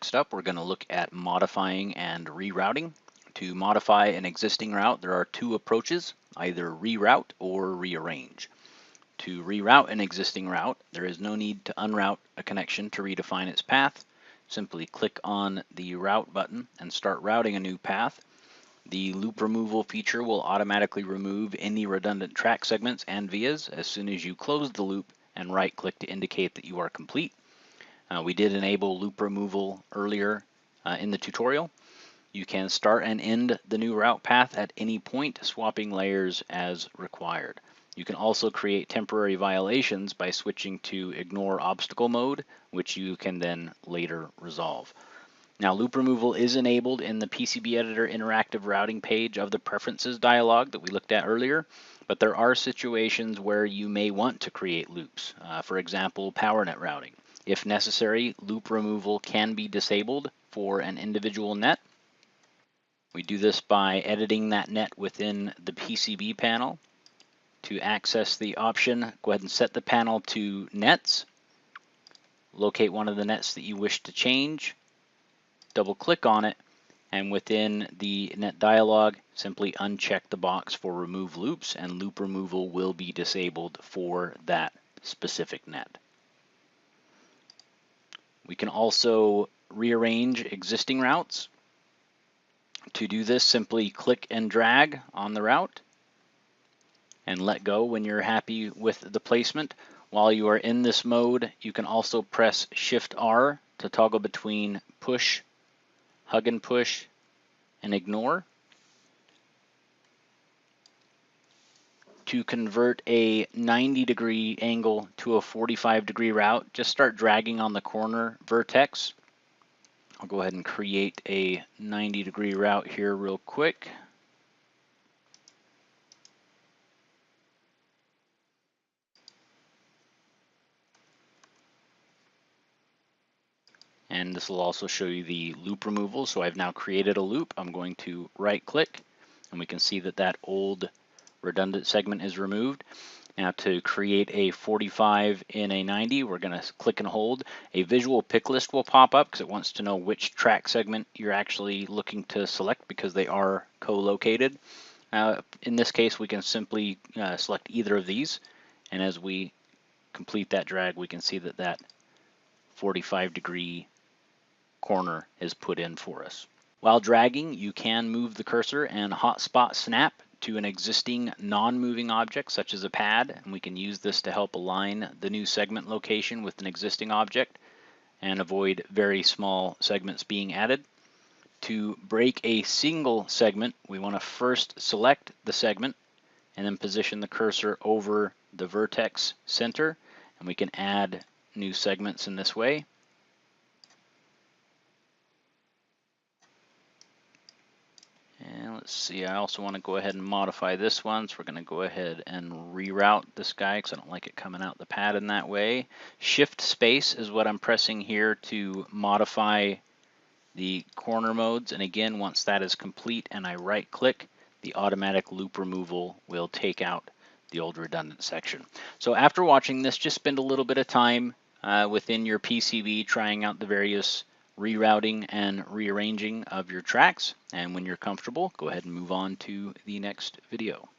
Next up, we're going to look at modifying and rerouting. To modify an existing route, there are two approaches, either reroute or rearrange. To reroute an existing route, there is no need to unroute a connection to redefine its path. Simply click on the route button and start routing a new path. The loop removal feature will automatically remove any redundant track segments and vias as soon as you close the loop and right-click to indicate that you are complete. We did enable loop removal earlier in the tutorial. You can start and end the new route path at any point, swapping layers as required. You can also create temporary violations by switching to ignore obstacle mode, which you can then later resolve. Now, loop removal is enabled in the PCB Editor interactive routing page of the preferences dialog that we looked at earlier, but there are situations where you may want to create loops. For example, PowerNet routing. If necessary, loop removal can be disabled for an individual net. We do this by editing that net within the PCB panel. To access the option, go ahead and set the panel to nets. Locate one of the nets that you wish to change. Double click on it, and within the net dialog, simply uncheck the box for remove loops, and loop removal will be disabled for that specific net. We can also rearrange existing routes. To do this, simply click and drag on the route and let go when you're happy with the placement. While you are in this mode, you can also press Shift-R to toggle between push, hug and push, and ignore. To convert a 90-degree angle to a 45-degree route, just start dragging on the corner vertex. I'll go ahead and create a 90-degree route here real quick. And this will also show you the loop removal. So I've now created a loop. I'm going to right click, and we can see that that old redundant segment is removed. Now to create a 45 in a 90, we're going to click and hold. A visual pick list will pop up because it wants to know which track segment you're actually looking to select because they are co-located. In this case, we can simply select either of these, and as we complete that drag, we can see that that 45-degree corner is put in for us. While dragging, you can move the cursor and hotspot snap to an existing non-moving object such as a pad, and we can use this to help align the new segment location with an existing object and avoid very small segments being added. To break a single segment, we want to first select the segment and then position the cursor over the vertex center, and we can add new segments in this way. And let's see, I also want to go ahead and modify this one, so we're going to go ahead and reroute this guy because I don't like it coming out the pad in that way. Shift space is what I'm pressing here to modify the corner modes, and again, once that is complete and I right click, the automatic loop removal will take out the old redundant section. So after watching this, just spend a little bit of time within your PCB trying out the various rerouting and rearranging of your tracks, and when you're comfortable, go ahead and move on to the next video.